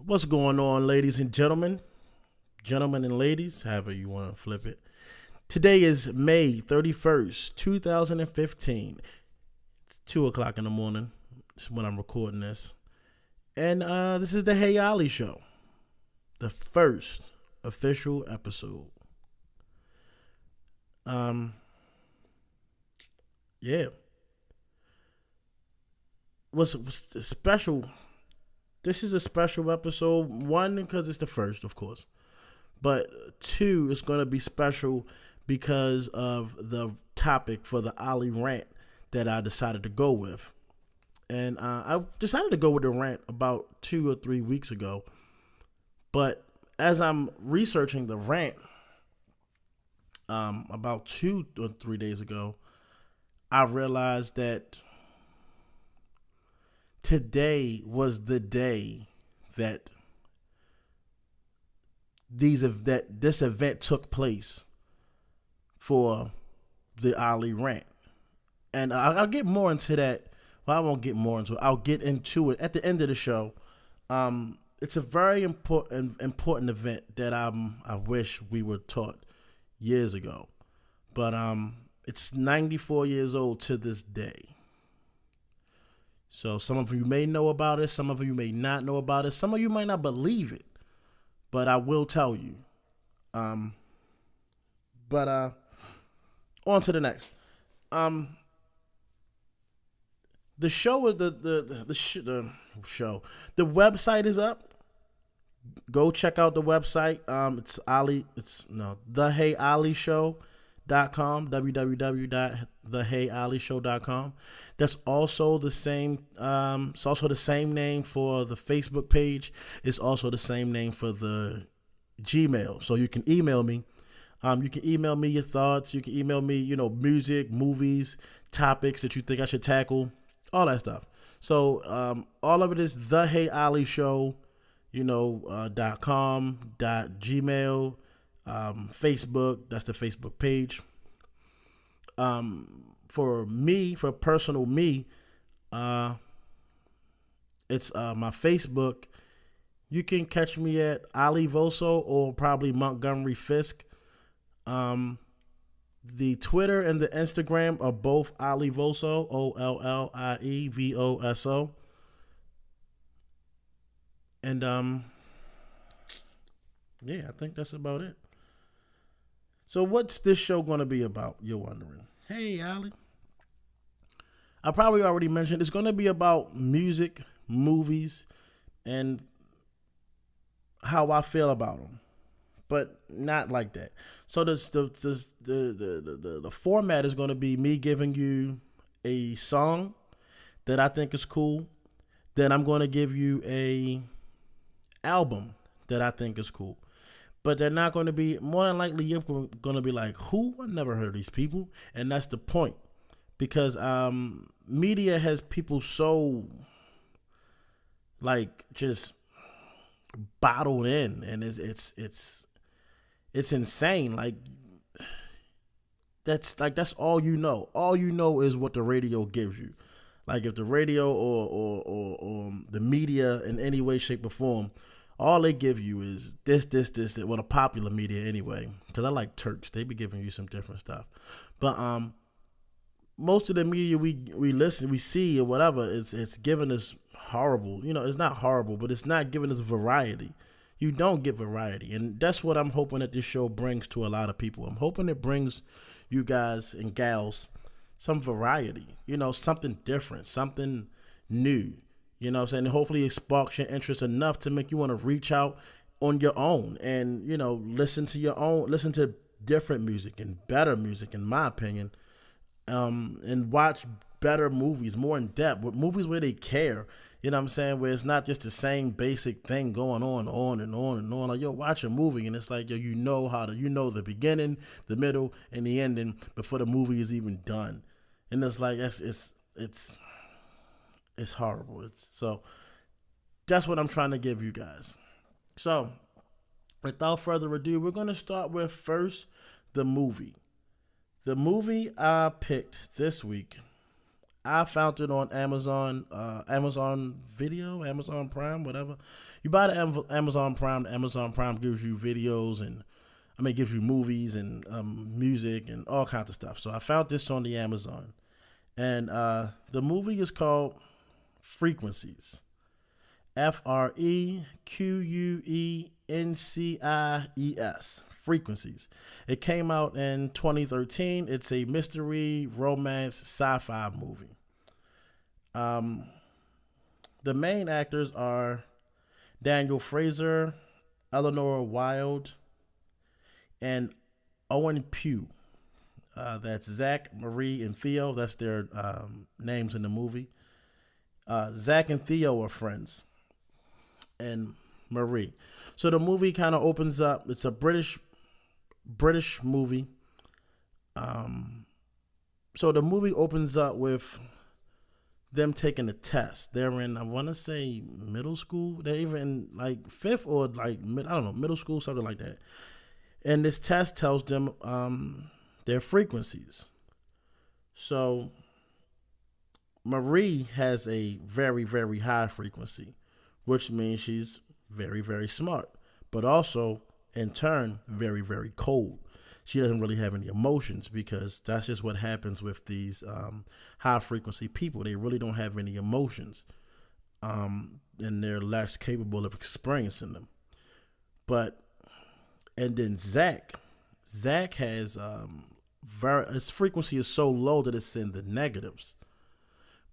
What's going on, ladies and gentlemen? Gentlemen and ladies, however you want to flip it. Today is May 31st, 2015. It's 2 o'clock in the morning. This is when I'm recording this. And this is the Hey Ollie Show. The first official episode. Yeah. What's special? This is a special episode. One, because it's the first, of course. But two, it's going to be special because of the topic for the Ollie rant that I decided to go with. And I decided to go with the rant about 2 or 3 weeks ago. But as I'm researching the rant about 2 or 3 days ago, I realized that today was the day that this event took place for the Ollie rant. And I'll get more into that. Well, I won't get more into it. I'll get into it at the end of the show. It's a very important event that I wish we were taught years ago. But it's 94 years old to this day. So some of you may know about it. Some of you may not know about it. Some of you might not believe it. But I will tell you. On to the next. The show is the show. The website is up. Go check out the website. It's Ollie. theheyollieshow.com. www.theheyollieshow.com. That's also the same. It's also the same name for the Facebook page. It's also the same name for the Gmail. So you can email me. You can email me your thoughts. You can email me, music, movies, topics that you think I should tackle, all that stuff. So all of it is theheyollieshow, .com, .gmail, Facebook. That's the Facebook page. For personal me, it's my Facebook. You can catch me at Ollie Voso or probably Montgomery Fisk. The Twitter and the Instagram are both Ollie Voso, OLLIEVOSO. And I think that's about it. So what's this show going to be about, you're wondering? Hey, Ollie. I probably already mentioned it's going to be about music, movies, and how I feel about them. But not like that. So the format is going to be me giving you a song that I think is cool. Then I'm going to give you a album that I think is cool. But they're not going to be, more than likely, you're going to be like, who? I never heard of these people. And that's the point. Because media has people so, just bottled in. And it's insane. That's all you know. All you know is what the radio gives you. If the radio or the media in any way, shape, or form, all they give you is this. Well, the popular media anyway, because I like Turks. They be giving you some different stuff. But most of the media we listen, we see, or whatever, it's giving us horrible. It's not horrible, but it's not giving us variety. You don't get variety, and that's what I'm hoping that this show brings to a lot of people. I'm hoping it brings you guys and gals some variety, something different, something new. You know what I'm saying? And hopefully it sparks your interest enough to make you want to reach out on your own and, listen to different music and better music, in my opinion, and watch better movies, more in depth, with movies where they care. You know what I'm saying? Where it's not just the same basic thing going on and on. Like, watch a movie and it's like, you know the beginning, the middle, and the ending before the movie is even done. And it's like, it's horrible. So that's what I'm trying to give you guys. So without further ado, we're going to start with first the movie. The movie I picked this week, I found it on Amazon, Amazon Video, Amazon Prime, whatever. You buy the Amazon Prime. The Amazon Prime gives you videos and gives you movies and music and all kinds of stuff. So I found this on the Amazon, and the movie is called Frequencies. Frequencies. Frequencies. It came out in 2013. It's a mystery, romance, sci-fi movie. The main actors are Daniel Fraser, Eleanor Wilde, and Owen Pugh. That's Zach, Marie, and Theo. That's their names in the movie. Zach and Theo are friends, and Marie. So the movie kind of opens up. It's a British movie. So the movie opens up with them taking a test. They're in, I want to say, middle school. They're even in like fifth or like middle school, something like that. And this test tells them their frequencies. So Marie has a very, very high frequency, which means she's very, very smart, but also in turn very, very cold. She doesn't really have any emotions because that's just what happens with these high frequency people. They really don't have any emotions, and they're less capable of experiencing them. And then Zach has his frequency is so low that it's in the negatives.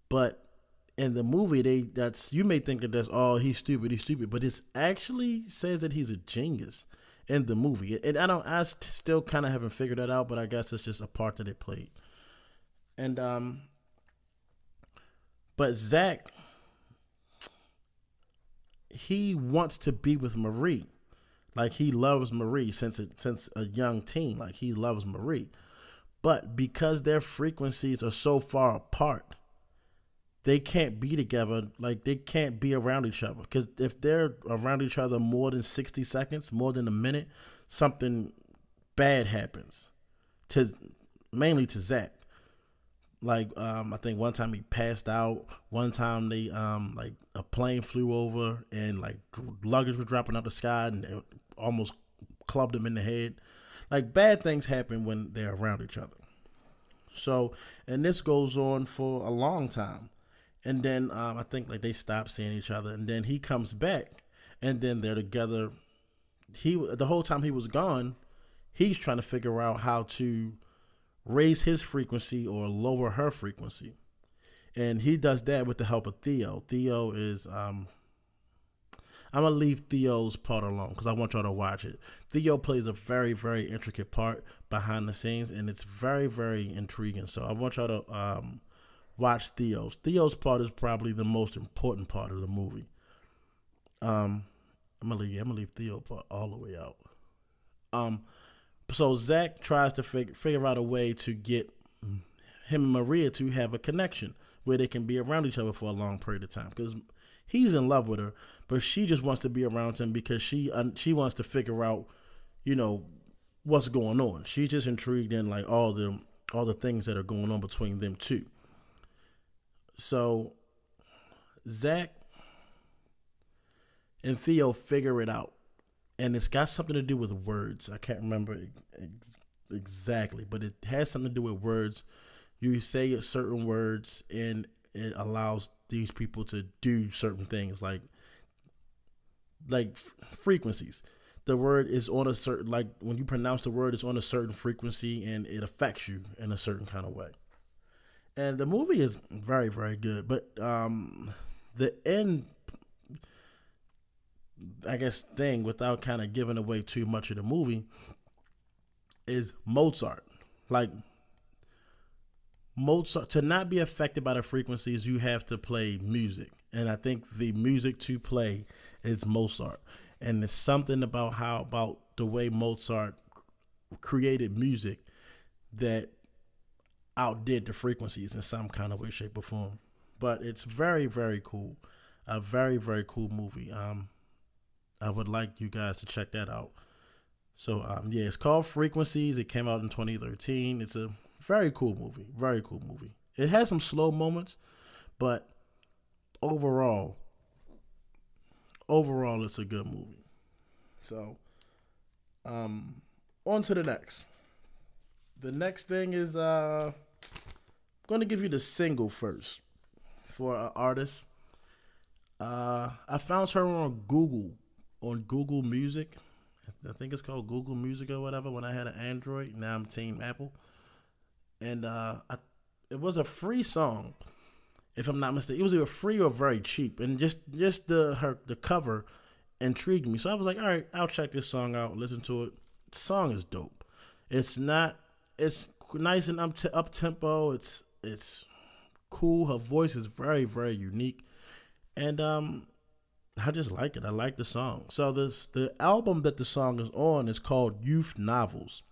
But in the movie, you may think that that's he's stupid, but it actually says that he's a genius in the movie. And I still kind of haven't figured that out, but I guess it's just a part that it played. And but Zach, he wants to be with Marie. Like, he loves Marie since a young teen. Like, he loves Marie. But because their frequencies are so far apart, they can't be together. Like, they can't be around each other. Because if they're around each other more than 60 seconds, more than a minute, something bad happens. Mainly to Zach. Like, I think one time he passed out. One time they, like, a plane flew over and, like, luggage was dropping out the sky and it almost clubbed him in the head. Like, bad things happen when they're around each other. So, and this goes on for a long time. And then I think, like, they stop seeing each other. And then he comes back. And then they're together. The whole time he was gone, he's trying to figure out how to raise his frequency or lower her frequency. And he does that with the help of Theo. Theo is, I'm going to leave Theo's part alone because I want y'all to watch it. Theo plays a very, very intricate part behind the scenes, and it's very, very intriguing. So I want y'all to watch Theo's. Theo's part is probably the most important part of the movie. I'm gonna leave Theo part all the way out. So Zach tries to figure out a way to get him and Maria to have a connection where they can be around each other for a long period of time. Because he's in love with her, but she just wants to be around him because she wants to figure out, what's going on. She's just intrigued in like all the things that are going on between them two. So Zach and Theo figure it out. And it's got something to do with words. I can't remember exactly, but it has something to do with words. You say certain words, and it allows these people to do certain things, like frequencies. The word is on a certain, like when you pronounce the word, it's on a certain frequency, and it affects you in a certain kind of way. And the movie is very, very good. But the end, I guess, thing, without kind of giving away too much of the movie, is Mozart. Like, Mozart, to not be affected by the frequencies, you have to play music. And I think the music to play is Mozart. And it's something about the way Mozart created music that outdid the frequencies in some kind of way, shape, or form. But it's very, very cool. A very, very cool movie. I would like you guys to check that out. So, it's called Frequencies. It came out in 2013. It's a very cool movie. Very cool movie. It has some slow moments, but overall, overall, it's a good movie. So, on to the next. The next thing is I'm gonna give you the single first for an artist. I found her on Google Music. I think it's called Google Music or whatever. When I had an Android, now I'm Team Apple, and it was a free song, if I'm not mistaken. It was either free or very cheap, and just the cover intrigued me. So I was like, all right, I'll check this song out, listen to it. The song is dope. It's not. It's nice and up tempo. It's cool. Her voice is very very unique, and I just like it. I like the song. So the album that the song is on is called Youth Novels.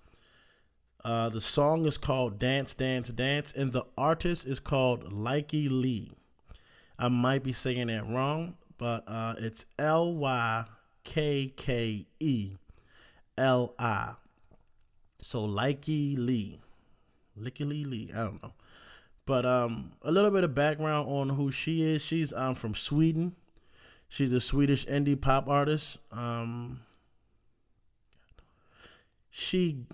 The song is called Dance Dance Dance, and the artist is called Likey Lee. I might be saying that wrong, but it's Lykke Li. So Likey Lee. Likey Lee. I don't know. But a little bit of background on who she is. She's from Sweden. She's a Swedish indie pop artist. She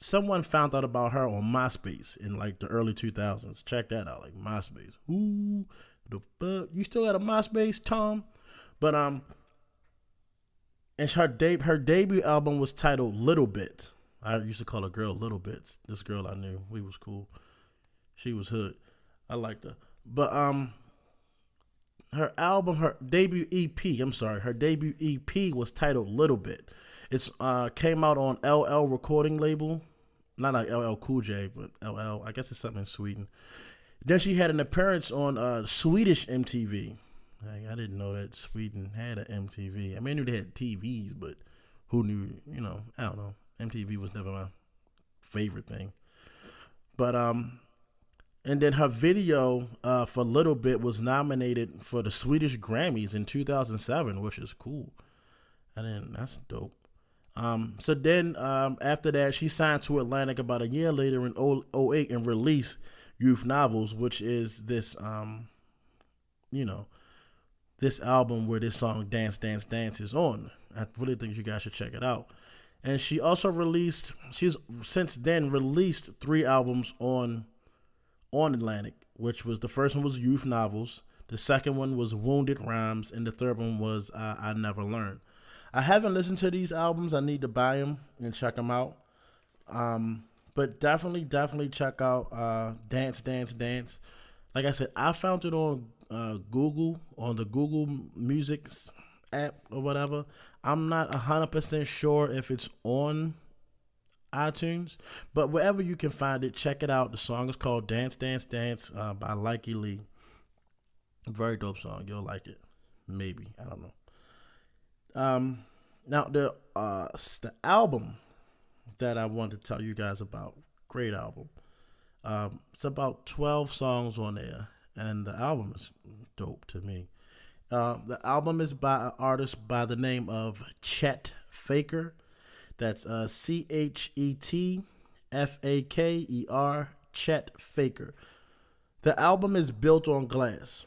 Someone found out about her on MySpace in like the early 2000s. Check that out, like MySpace. Ooh, the fuck, you still got a MySpace, Tom? But and her debut album was titled Little Bit. I used to call a girl Little Bits. This girl I knew, we was cool. She was hood. I liked her. But her debut EP, her debut EP was titled Little Bit. It's came out on LL recording label. Not like LL Cool J, but LL. I guess it's something in Sweden. Then she had an appearance on Swedish MTV. I didn't know that Sweden had an MTV. I mean, I knew they had TVs, but who knew? I don't know. MTV was never my favorite thing. But and then her video for Little Bit was nominated for the Swedish Grammys in 2007, which is cool. That's dope. So then after that, she signed to Atlantic about a year later in 2008 and released Youth Novels, which is this this album where this song Dance Dance Dance is on. I really think you guys should check it out. And she's since then released 3 albums on Atlantic, which was, the first one was Youth Novels, the second one was Wounded Rhymes, and the third one was I Never Learned. I haven't listened to these albums. I need to buy them and check them out. But definitely check out Dance Dance Dance. Like I said, I found it on Google, on the Google Music app or whatever. I'm not 100% sure if it's on iTunes, but wherever you can find it, check it out. The song is called Dance Dance Dance by Likey Lee. Very dope song. You'll like it. Maybe. I don't know. Now the album that I want to tell you guys about, great album. It's about 12 songs on there, and the album is dope to me. The album is by an artist by the name of Chet Faker. That's ChetFaker, Chet Faker. The album is built on glass.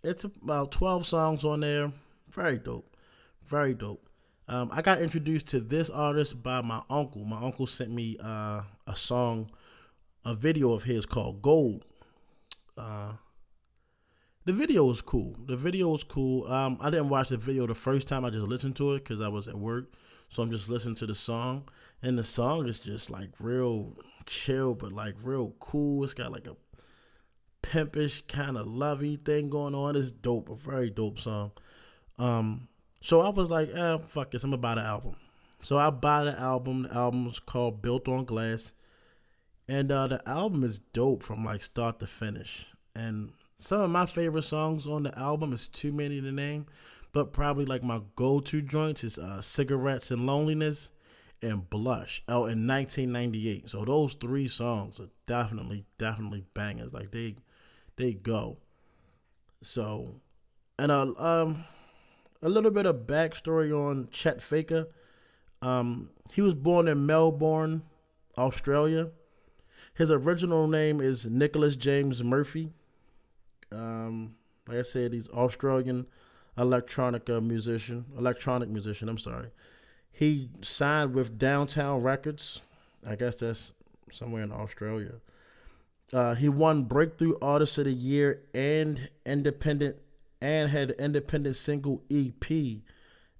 It's about 12 songs on there. Very dope. Very dope. I got introduced to this artist by my uncle. My uncle sent me a video of his called Gold. The video was cool. I didn't watch the video the first time. I just listened to it because I was at work. So I'm just listening to the song. And the song is just like real chill, but like real cool. It's got like a pimpish kind of lovey thing going on. It's dope. A very dope song. So I was like, fuck this, I'm gonna buy the album. So I buy the album. The album is called Built on Glass. And the album is dope from like start to finish. And some of my favorite songs on the album is too many to name. But probably like my go-to joints is Cigarettes and Loneliness and Blush out in 1998. So those 3 songs are definitely bangers. Like they go. So, and a little bit of backstory on Chet Faker. He was born in Melbourne, Australia. His original name is Nicholas James Murphy. Like I said, he's Australian electronic musician. I'm sorry. He signed with Downtown Records. I guess that's somewhere in Australia. He won Breakthrough Artist of the Year and had an independent single EP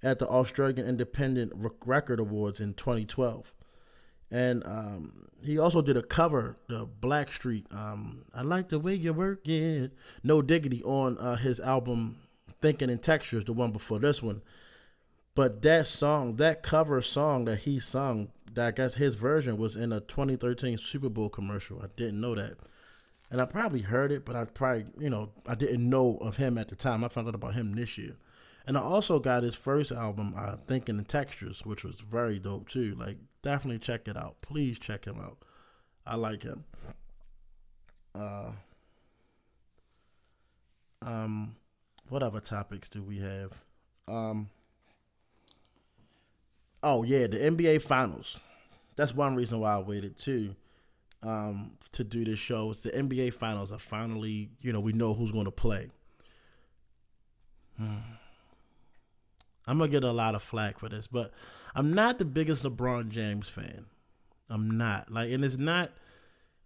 at the Australian Independent Record Awards in 2012. And he also did a cover, the Blackstreet. I like the way you work it. No Diggity on his album Thinking in Textures, the one before this one. But that song, that cover song that he sung, that I guess his version was in a 2013 Super Bowl commercial. I didn't know that. And I probably heard it, but I didn't know of him at the time. I found out about him this year. And I also got his first album, Thinking in Textures, which was very dope too. Like, definitely check it out. Please check him out. I like him. What other topics do we have? Oh yeah, the NBA Finals. That's one reason why I waited too. To do this show. It's the NBA Finals are finally, we know who's going to play. I'm going to get a lot of flack for this, but I'm not the biggest LeBron James fan. I'm not. And it's not,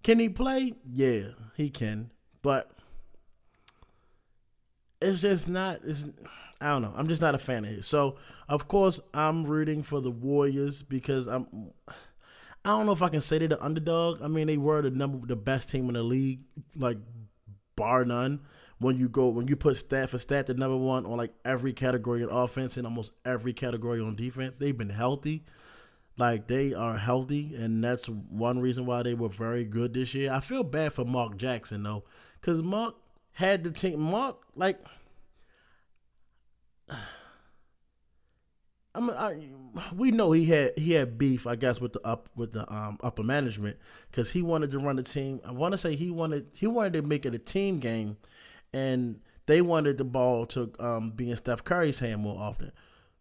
can he play? Yeah, he can. But it's just not, I don't know. I'm just not a fan of his. So, of course, I'm rooting for the Warriors because I don't know if I can say they're the underdog. I mean, they were the best team in the league, bar none. When you put stat for stat, the number one on every category in offense and almost every category on defense. They've been healthy. They are healthy, and that's one reason why they were very good this year. I feel bad for Mark Jackson, though, because Mark had the team. We know he had beef, I guess, with the upper management because he wanted to run the team. I want to say he wanted to make it a team game, and they wanted the ball to be in Steph Curry's hand more often,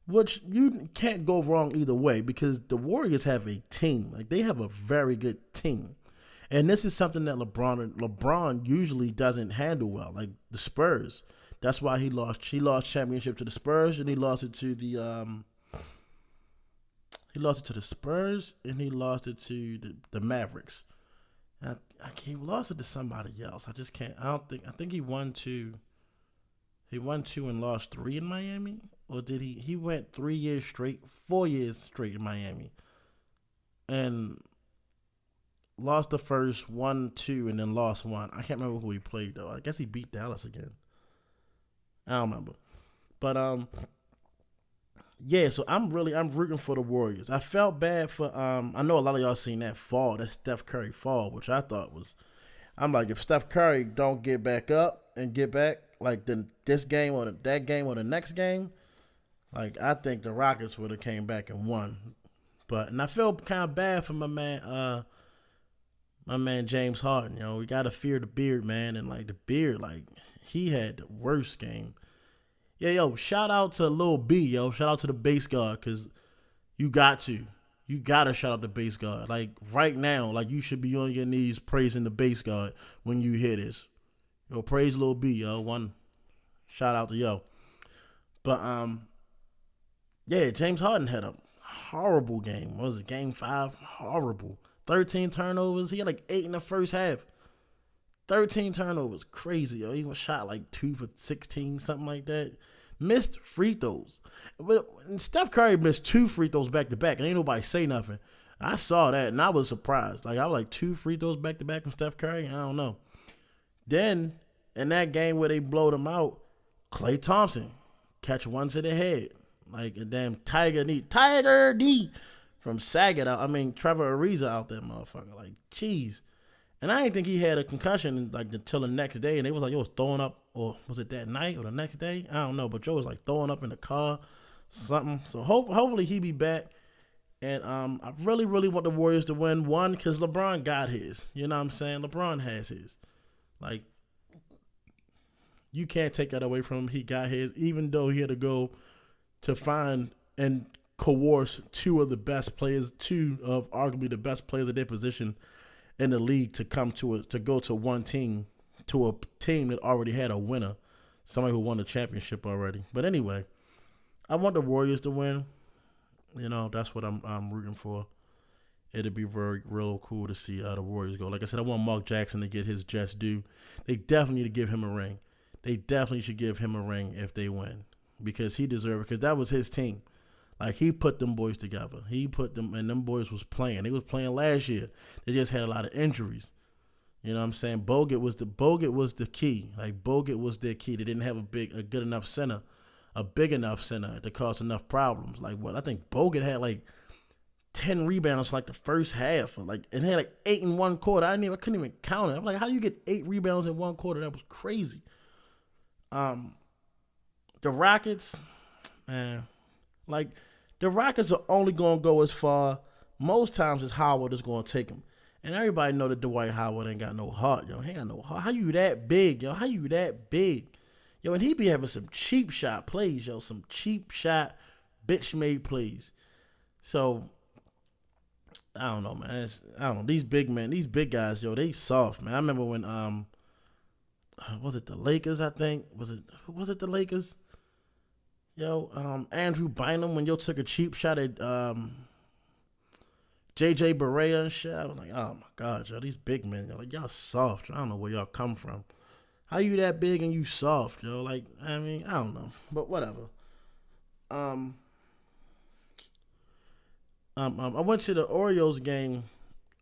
which you can't go wrong either way because the Warriors have a team. They have a very good team, and this is something that LeBron usually doesn't handle well. Like the Spurs, that's why he lost. He lost championship to the Spurs, and he lost it to the He lost it to the Spurs, and he lost it to the Mavericks. He lost it to somebody else. I just can't. I think he won two. He won two and lost three in Miami, or did he? He went 4 years straight in Miami, and lost the first 1-2, and then lost one. I can't remember who he played though. I guess he beat Dallas again. I don't remember, but yeah, so I'm rooting for the Warriors. I felt bad for I know a lot of y'all seen that Steph Curry fall, which I thought was, I'm like, if Steph Curry don't get back up and get back this game or that game or the next game, I think the Rockets would have came back and won. And I feel kind of bad for my man James Harden. We gotta fear the beard, man, and the beard, he had the worst game. Yeah, shout out to Lil B, shout out to the base guard, because you gotta shout out the base guard. Right now, you should be on your knees praising the base guard when you hear this. Praise Lil B, one shout out to yo. But yeah, James Harden had a horrible game. What was it, game 5? Horrible. 13 turnovers. He had 8 in the first half. 13 turnovers. Crazy, He was shot 2 for 16, something like that. Missed free throws. But Steph Curry missed 2 free throws back to back, and ain't nobody say nothing. I saw that, and I was surprised. I was 2 free throws back to back from Steph Curry. I don't know. Then, in that game where they blowed him out, Klay Thompson catch one to the head. A damn Tiger D from Saget out. Trevor Ariza out there, motherfucker. Jeez. And I didn't think he had a concussion until the next day. And they was was throwing up, or was it that night or the next day? I don't know. But Joe was throwing up in the car, something. So hopefully he be back. And I really, really want the Warriors to win. One, because LeBron got his. You know what I'm saying? LeBron has his. You can't take that away from him. He got his, even though he had to go to find and coerce two of arguably the best players at their position in the league to go to one team, to a team that already had a winner, somebody who won the championship already. But anyway, I want the Warriors to win. That's what I'm rooting for. It'd be real cool to see the Warriors go. Like I said, I want Mark Jackson to get his just due. They definitely need to give him a ring. They definitely should give him a ring if they win, because he deserves it, because that was his team. Like, he put them boys together. He put them, and them boys was playing. They was playing last year. They just had a lot of injuries. You know what I'm saying? Bogut was the key. Like, Bogut was their key. They didn't have a big enough center to cause enough problems. Like, what? I think Bogut had like 10 rebounds like the first half. And had like 8 in one quarter. I couldn't even count it. I'm like, how do you get 8 rebounds in one quarter? That was crazy. The Rockets, man, like, the Rockets are only going to go as far most times as Howard is going to take them. And everybody know that Dwight Howard ain't got no heart, yo. He ain't got no heart. How you that big, yo? How you that big? Yo, and he be having some cheap shot plays, yo. Some cheap shot, bitch-made plays. So, I don't know, man. I don't know. These big guys, yo, they soft, man. I remember when, was it the Lakers, I think? Was it the Lakers? Yo, Andrew Bynum, when yo took a cheap shot at JJ Barea and shit, I was like, oh my God, yo, these big men, yo, like, y'all soft. I don't know where y'all come from. How you that big and you soft, yo? Like, I mean, I don't know, but whatever. I went to the Orioles game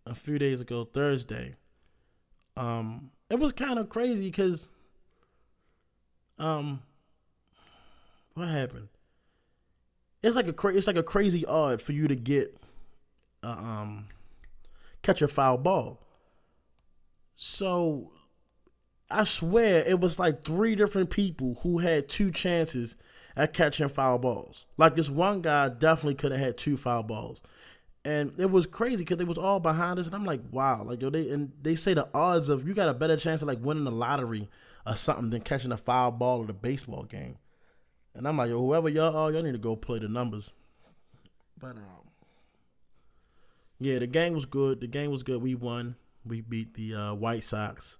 a few days ago, Thursday. It was kind of crazy because, what happened? It's like a crazy odd for you to get catch a foul ball. So I swear it was like 3 different people who had 2 chances at catching foul balls. Like, this one guy definitely could have had 2 foul balls. And it was crazy because they was all behind us, and I'm like, wow. Like, yo, they say the odds of you got a better chance of like winning the lottery or something than catching a foul ball at a baseball game. And I'm like, yo, whoever y'all are, y'all need to go play the numbers. But yeah, the game was good. We won. We beat the White Sox.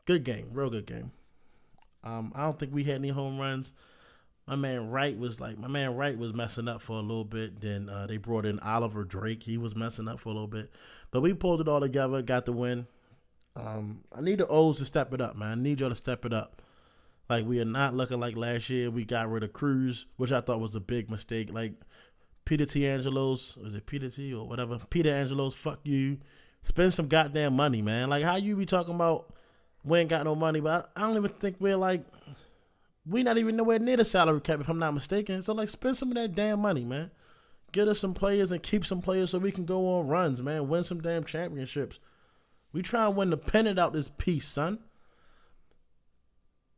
Good game, real good game. I don't think we had any home runs. My man Wright was messing up for a little bit. Then they brought in Oliver Drake. He was messing up for a little bit, but we pulled it all together, got the win. I need the O's to step it up, man. I need y'all to step it up. Like, we are not looking like last year. We got rid of Cruz, which I thought was a big mistake. Like, Peter Angelos, is it Peter T or whatever? Peter Angelos, fuck you. Spend some goddamn money, man. Like, how you be talking about we ain't got no money, but I don't even think we're not even nowhere near the salary cap, if I'm not mistaken. So, like, spend some of that damn money, man. Get us some players and keep some players so we can go on runs, man. Win some damn championships. We try and win the pennant out this piece, son.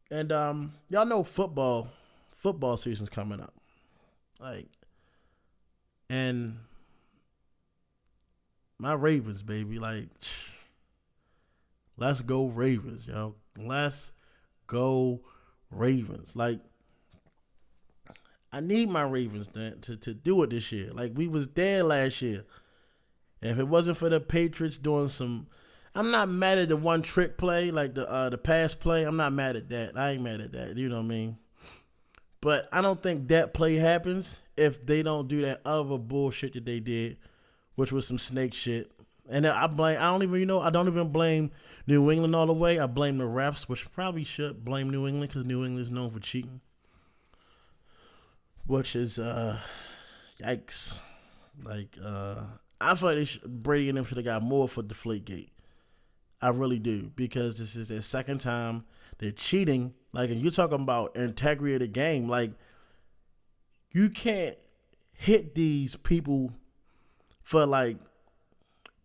And y'all know football season's coming up. Like, and my Ravens, baby, like, let's go Ravens, yo. Let's go Ravens. Like, I need my Ravens to do it this year. Like, we was there last year. And if it wasn't for the Patriots doing some, I'm not mad at the one trick play, like the pass play. I'm not mad at that. I ain't mad at that. You know what I mean? But I don't think that play happens if they don't do that other bullshit that they did, which was some snake shit. And I don't even blame New England all the way. I blame the refs, which probably should blame New England because New England is known for cheating. Which is, yikes. Like, I feel like Brady and them should have got more for Deflategate. I really do, because this is their second time. They're cheating. Like, and you're talking about integrity of the game. Like, you can't hit these people for, like,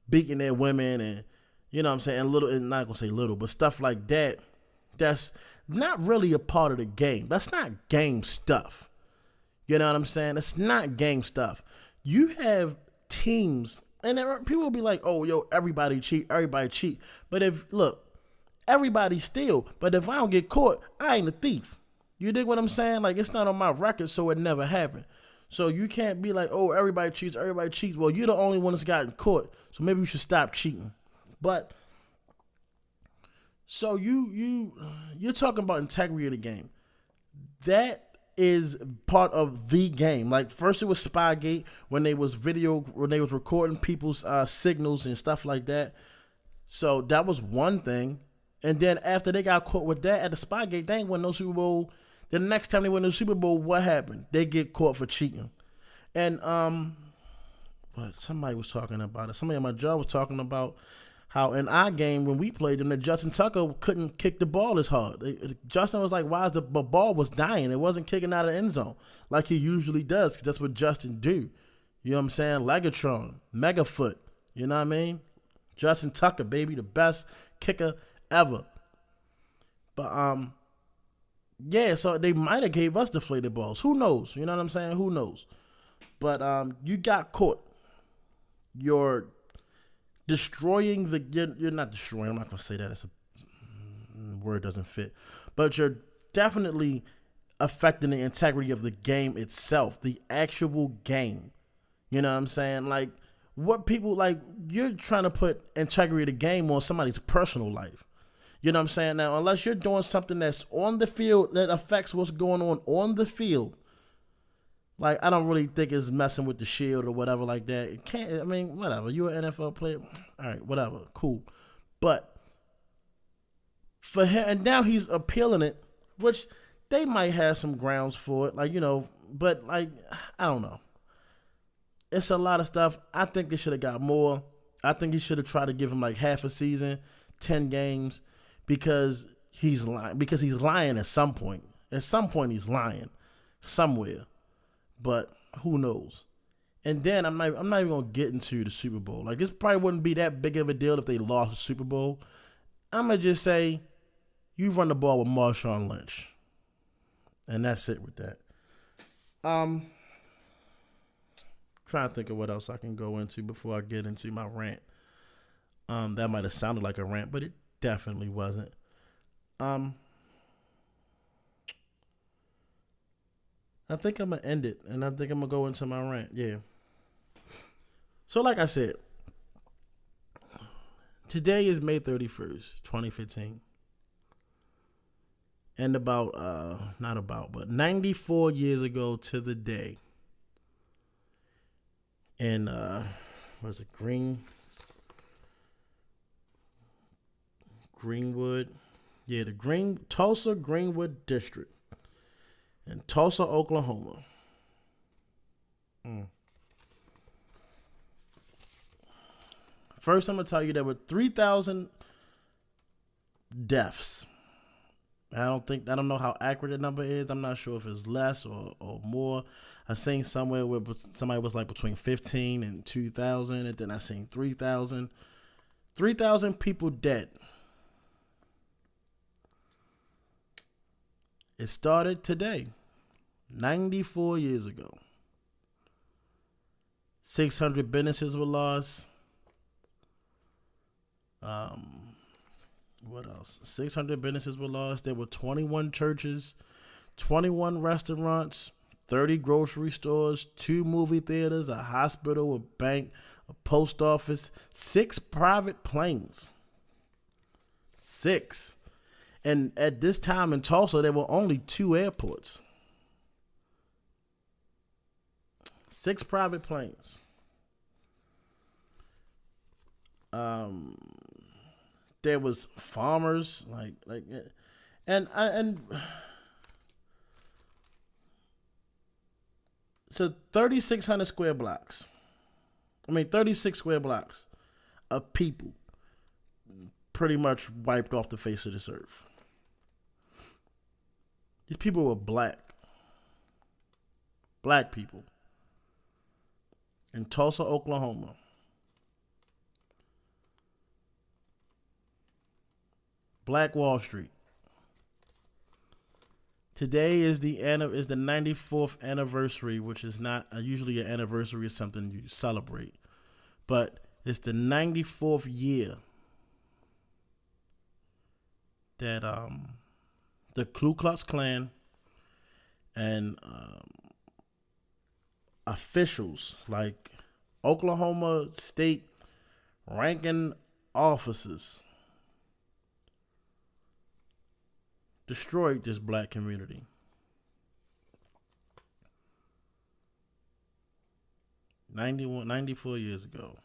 beating their women and, you know what I'm saying, and not going to say little, but stuff like that. That's not really a part of the game. That's not game stuff. You know what I'm saying? It's not game stuff. You have teams, and people will be like, oh, yo, everybody cheat. But everybody steal. But if I don't get caught, I ain't a thief. You dig what I'm saying? Like, it's not on my record, so it never happened. So you can't be like, oh, everybody cheats, everybody cheats. Well, you're the only one that's gotten caught, so maybe you should stop cheating. But so you're talking about integrity of the game. That is part of the game. Like first it was Spygate when they was recording people's signals and stuff like that. So that was one thing. And then after they got caught with that at the Spygate, they ain't win no Super Bowl. The next time they win the Super Bowl, what happened? They get caught for cheating. And but somebody was talking about it. Somebody at my job was talking about how in our game when we played them, that Justin Tucker couldn't kick the ball as hard. Justin was like, why is the ball was dying? It wasn't kicking out of the end zone like he usually does, because that's what Justin do. You know what I'm saying? Legatron, Megafoot. You know what I mean? Justin Tucker, baby, the best kicker ever. But yeah, so they might have gave us deflated balls. Who knows? You know what I'm saying? Who knows? But you got caught. You're destroying you're not destroying, I'm not going to say that. It's a word doesn't fit. But you're definitely affecting the integrity of the game itself, the actual game. You know what I'm saying? Like, what people, like, you're trying to put integrity of the game on somebody's personal life. You know what I'm saying? Now, unless you're doing something that's on the field that affects what's going on the field, like, I don't really think it's messing with the shield or whatever like that. It can't, I mean, whatever. You're an NFL player. All right, whatever. Cool. But for him, and now he's appealing it, which they might have some grounds for it. Like, you know, but, like, I don't know. It's a lot of stuff. I think they should have got more. I think he should have tried to give him, like, half a season, 10 games, because he's lying. Because he's lying at some point. At some point, he's lying somewhere. But who knows? And then I'm not even gonna get into the Super Bowl. Like, this probably wouldn't be that big of a deal if they lost the Super Bowl. I'm gonna just say you run the ball with Marshawn Lynch, and that's it with that. Trying to think of what else I can go into before I get into my rant. That might have sounded like a rant, but it definitely wasn't. I think I'm going to end it, and I think I'm going to go into my rant. Yeah. So, like I said, today is May 31st, 2015. And but 94 years ago to the day, in, was it Greenwood? Yeah, the Tulsa Greenwood District in Tulsa, Oklahoma. First, I'm going to tell you there were 3,000 deaths. I don't know how accurate the number is. I'm not sure if it's less or more. I seen somewhere where somebody was like between 15 and 2,000, and then I seen 3,000. 3,000 people dead. It started today, 94 years ago. 600 businesses were lost. What else? 600 businesses were lost. There were 21 churches, 21 restaurants, 30 grocery stores, 2 movie theaters, a hospital, a bank, a post office, 6 private planes. 6. And at this time in Tulsa, there were only 2 airports. 6 private planes. There was farmers, and so 3,600 square blocks. 36 square blocks of people pretty much wiped off the face of this earth. These people were black people in Tulsa, Oklahoma. Black Wall Street. Today is the 94th anniversary, which is not usually an anniversary is something you celebrate, but it's the 94th year that the Ku Klux Klan and officials, like Oklahoma State ranking officers, destroyed this black community. 94 years ago.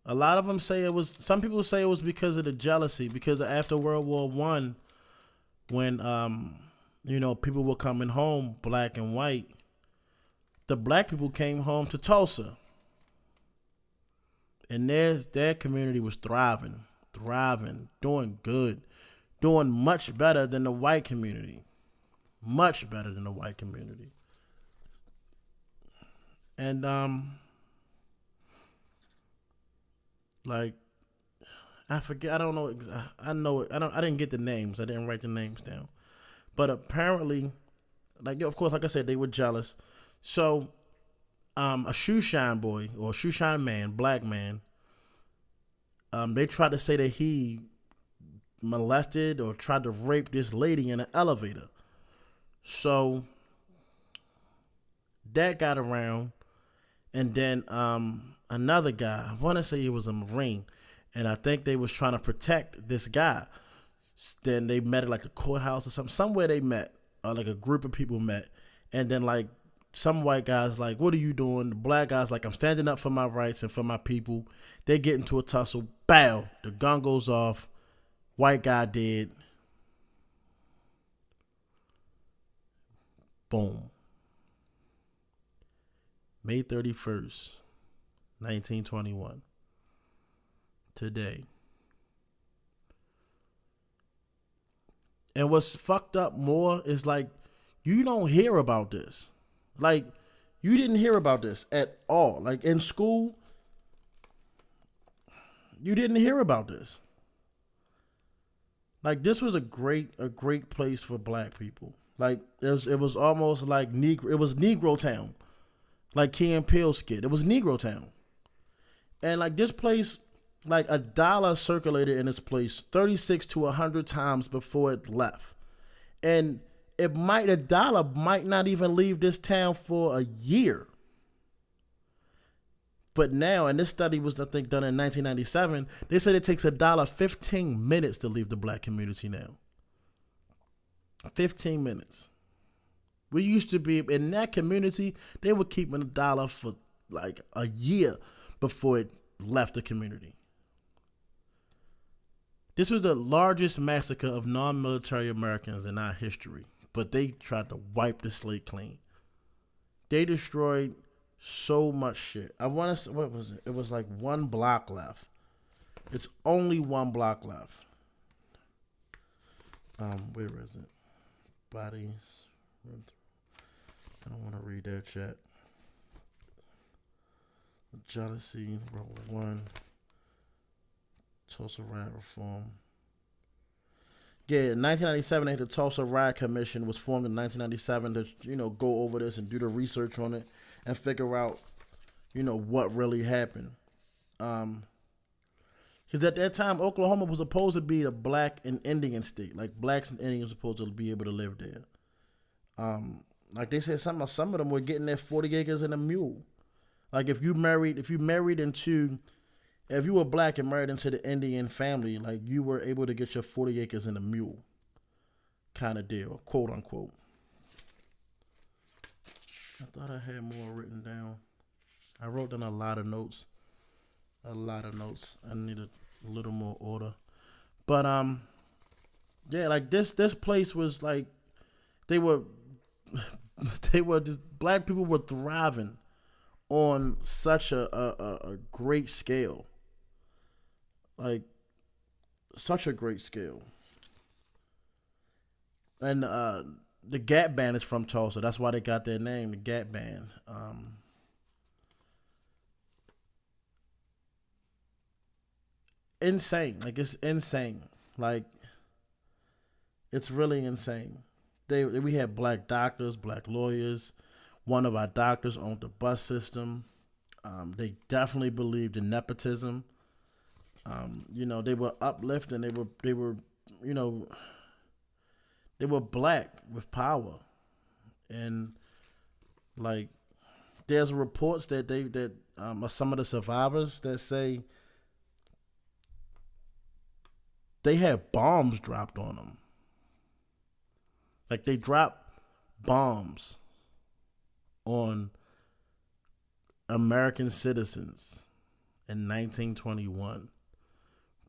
A lot of them say it was. Some people say it was because of the jealousy. Because after World War One, when people were coming home, black and white, the black people came home to Tulsa, and their community was thriving, doing good, doing much better than the white community, much better than the white community. And like I forget, I don't know. I know it. I didn't get the names. I didn't write the names down. But apparently, like of course, like I said, they were jealous. So, a shoe shine boy or shoe shine man, black man, they tried to say that he molested or tried to rape this lady in an elevator. So that got around, and then another guy, I want to say he was a Marine, and I think they was trying to protect this guy. Then they met at like a courthouse or something. Somewhere they met, or like a group of people met, and then like some white guys like, "What are you doing?" The black guys like, "I'm standing up for my rights and for my people." They get into a tussle. Bow. The gun goes off. White guy dead. Boom. May 31st, 1921. Today. And what's fucked up more is like, you don't hear about this. Like, you didn't hear about this at all. Like, in school, you didn't hear about this. Like, this was a great place for black people. Like, it was almost like it was Negro Town. Like Key and Peele skit. It was Negro Town. And like this place, like a dollar circulated in this place 36 to 100 times before it left. And a dollar might not even leave this town for a year. But now, and this study was, I think, done in 1997, they said it takes a dollar 15 minutes to leave the black community now. 15 minutes. We used to be, in that community, they were keeping a dollar for like a year before it left the community. This was the largest massacre of non-military Americans in our history, but they tried to wipe the slate clean. They destroyed so much shit. I want to, what was it? It was like one block left. It's only one block left. Where is it? Bodies. I don't want to read that chat. Jealousy, World War One, Tulsa Riot Reform. Yeah, in 1997, the Tulsa Riot Commission was formed in 1997 to, go over this and do the research on it and figure out, what really happened. Because at that time, Oklahoma was supposed to be a black and Indian state. Like, blacks and Indians were supposed to be able to live there. Like they said, some of them were getting their 40 acres and a mule. Like if you were black and married into the Indian family, like you were able to get your 40 acres and a mule kind of deal, quote unquote. I thought I had more written down. I wrote down a lot of notes. I needed a little more order. But yeah, like this place was like they were just, black people were thriving on such a great scale. Like such a great scale. And the Gap Band is from Tulsa. That's why they got their name, the Gap Band. Insane. Like it's insane. Like it's really insane. We had black doctors, black lawyers. One of our doctors owned the bus system. They definitely believed in nepotism. They were uplifting. They were black with power. And Like there's reports that some of the survivors that say they had bombs dropped on them. Like they dropped bombs on American citizens in 1921,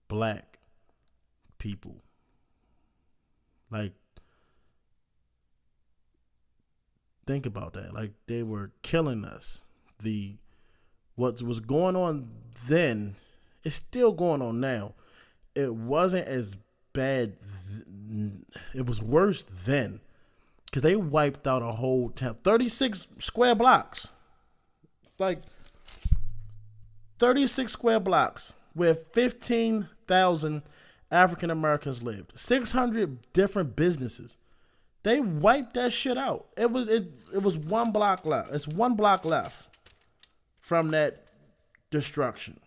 black people. Like, think about that. Like, they were killing us. What was going on then is still going on now. It wasn't as bad. It was worse then because they wiped out a whole town, 36 square blocks. Like 36 square blocks where 15,000 African Americans lived, 600 different businesses. They wiped that shit out. It was one block left. It's one block left from that destruction.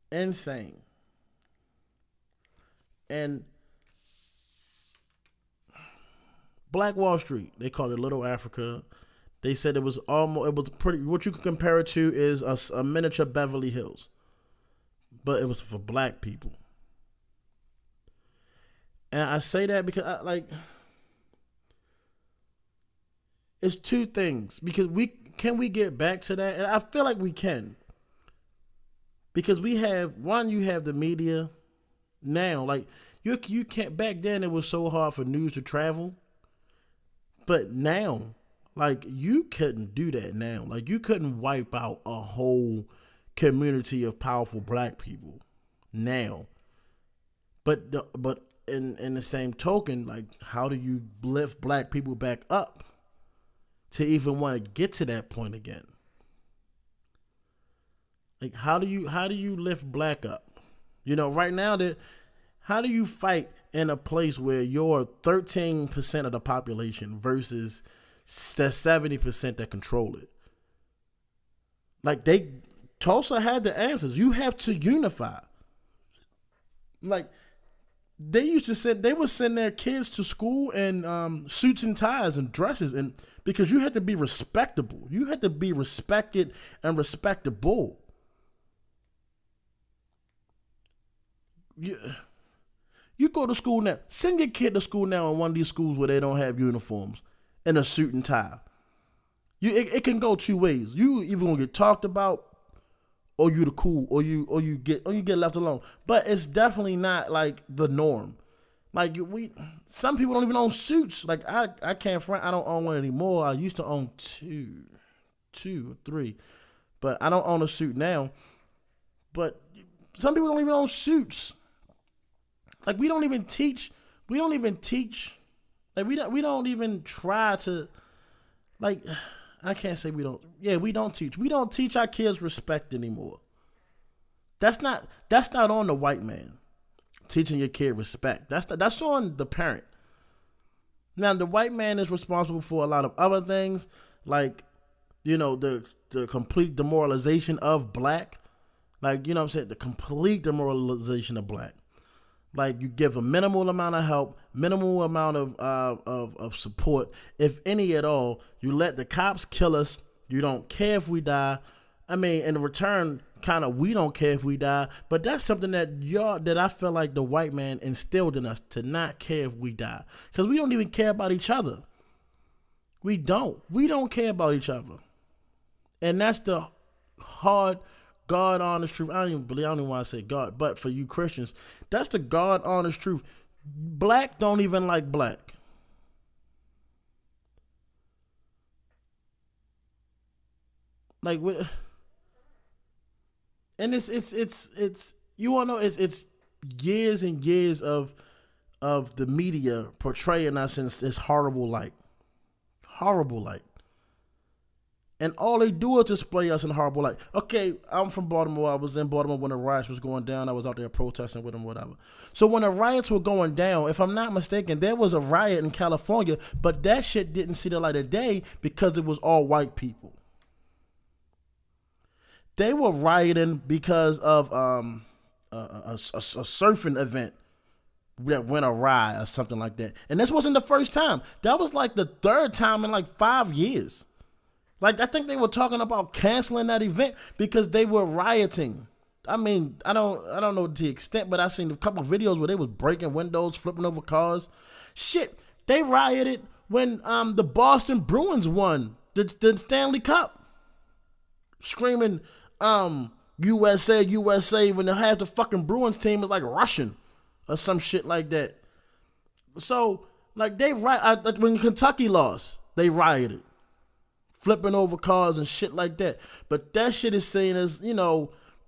Insane. And Black Wall Street, they called it Little Africa. They said it was pretty, what you could compare it to is a miniature Beverly Hills. But it was for black people. And I say that because it's two things. Because we get back to that? And I feel like we can. Because you have the media now. Like you can't, back then it was so hard for news to travel. But now, like, you couldn't do that now. Like, you couldn't wipe out a whole community of powerful black people now. But in the same token, like, how do you lift black people back up to even want to get to that point again? Like, how do you lift black up? Right now how do you fight in a place where you're 13% of the population versus the 70% that control it? Like Tulsa had the answers. You have to unify. Like they would send their kids to school in suits and ties and dresses, and because you had to be respectable. You had to be respected and respectable. You go to school now. Send your kid to school now in one of these schools where they don't have uniforms and a suit and tie. It can go two ways. You either gonna get talked about, or you the cool, or you get left alone. But it's definitely not like the norm. Like some people don't even own suits. Like I can't front. I don't own one anymore. I used to own two or three, but I don't own a suit now. But some people don't even own suits. Like we don't even teach. Like we don't even try to. Like I can't say we don't. Yeah, we don't teach. We don't teach our kids respect anymore. That's not on the white man teaching your kid respect. That's on the parent. Now the white man is responsible for a lot of other things, like the complete demoralization of black. Like what I'm saying, the complete demoralization of black. Like you give a minimal amount of help, minimal amount of support, if any at all. You let the cops kill us. You don't care if we die. I mean, in return, kind of we don't care if we die. But that's something that I feel like the white man instilled in us, to not care if we die, because we don't even care about each other. We don't care about each other, and that's the hard, God honest truth. I don't even want to say God, but for you Christians, that's the God honest truth. Black don't even like black. Like what? And it's you wanna know, it's years and years of the media portraying us in this horrible light. Horrible light. And all they do is display us in horrible light. Okay, I'm from Baltimore. I was in Baltimore when the riots was going down. I was out there protesting with them, whatever. So when the riots were going down, if I'm not mistaken, there was a riot in California, but that shit didn't see the light of day because it was all white people. They were rioting because of a surfing event that went awry or something like that. And this wasn't the first time. That was like the third time in like 5 years. Like, I think they were talking about canceling that event because they were rioting. I mean, I don't know the extent, but I seen a couple of videos where they was breaking windows, flipping over cars. Shit, they rioted when the Boston Bruins won the Stanley Cup, screaming USA USA when they half the fucking Bruins team was like Russian or some shit like that. So like when Kentucky lost, they rioted, flipping over cars and shit like that. But that shit is seen as,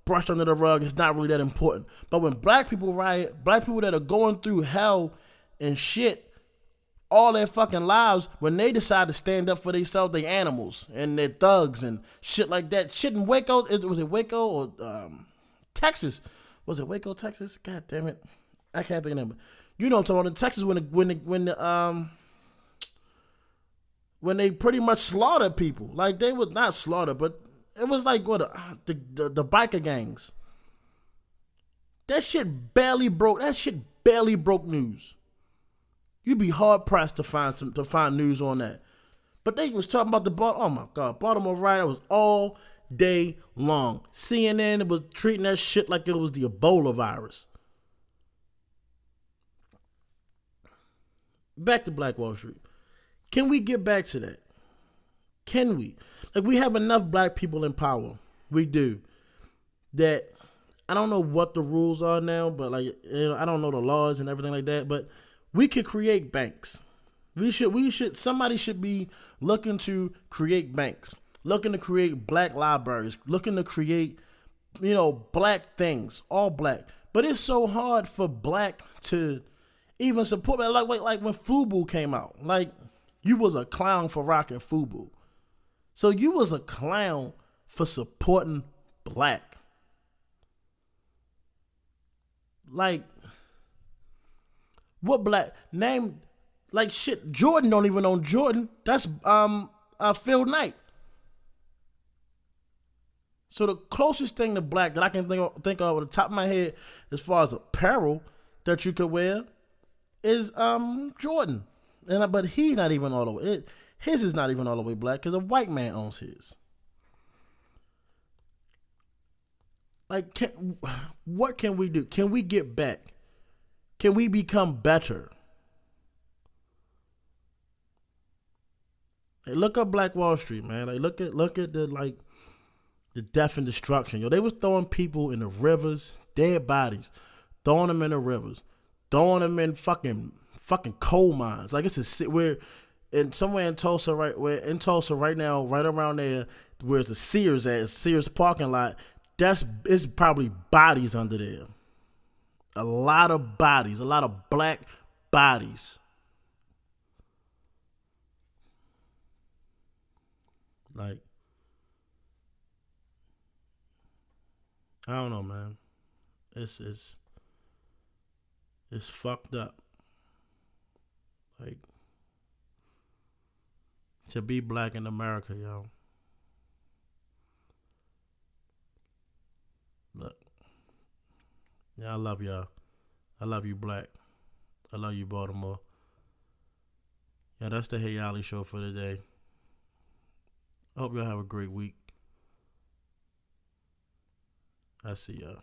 brushed under the rug. It's not really that important. But when black people riot, black people that are going through hell and shit all their fucking lives, when they decide to stand up for themselves, they animals and they're thugs and shit like that. Shit in Waco, was it Waco or Texas? Was it Waco, Texas? God damn it, I can't think of it. You know what I'm talking about? In Texas, when they pretty much slaughtered people. Like, they would not slaughter, but it was like what the biker gangs. That shit barely broke. That shit barely broke news. You'd be hard pressed to find news on that. But they was talking about oh my God, Baltimore riot was all day long. CNN was treating that shit like it was the Ebola virus. Back to Black Wall Street. Can we get back to that? Can we? Like, we have enough black people in power. We do. That I don't know what the rules are now, but I don't know the laws and everything like that, but we could create banks. Somebody should be looking to create banks, looking to create black libraries, looking to create, black things, all black. But it's so hard for black to even support that. Like when FUBU came out, like, you was a clown for rocking FUBU. So you was a clown for supporting black. Like, what black name? Like, shit, Jordan don't even own Jordan. That's Phil Knight. So the closest thing to black that I can think of at the top of my head, as far as apparel that you could wear, is Jordan. But he's not even all the way. His is not even all the way black because a white man owns his. Like, what can we do? Can we get back? Can we become better? Like, look up Black Wall Street, man. Like, look at the death and destruction. Yo, they was throwing people in the rivers, dead bodies, throwing them in the rivers, throwing them in fucking coal mines. Like, we're in somewhere in Tulsa, right now, right around there, where's the Sears parking lot. It's probably bodies under there. A lot of bodies, a lot of black bodies. Like, I don't know, man. It's fucked up. Like, to be black in America, yo. Look. Yeah, I love y'all. I love you, black. I love you, Baltimore. Yeah, that's the Hey Ollie show for today. I hope y'all have a great week. I see y'all.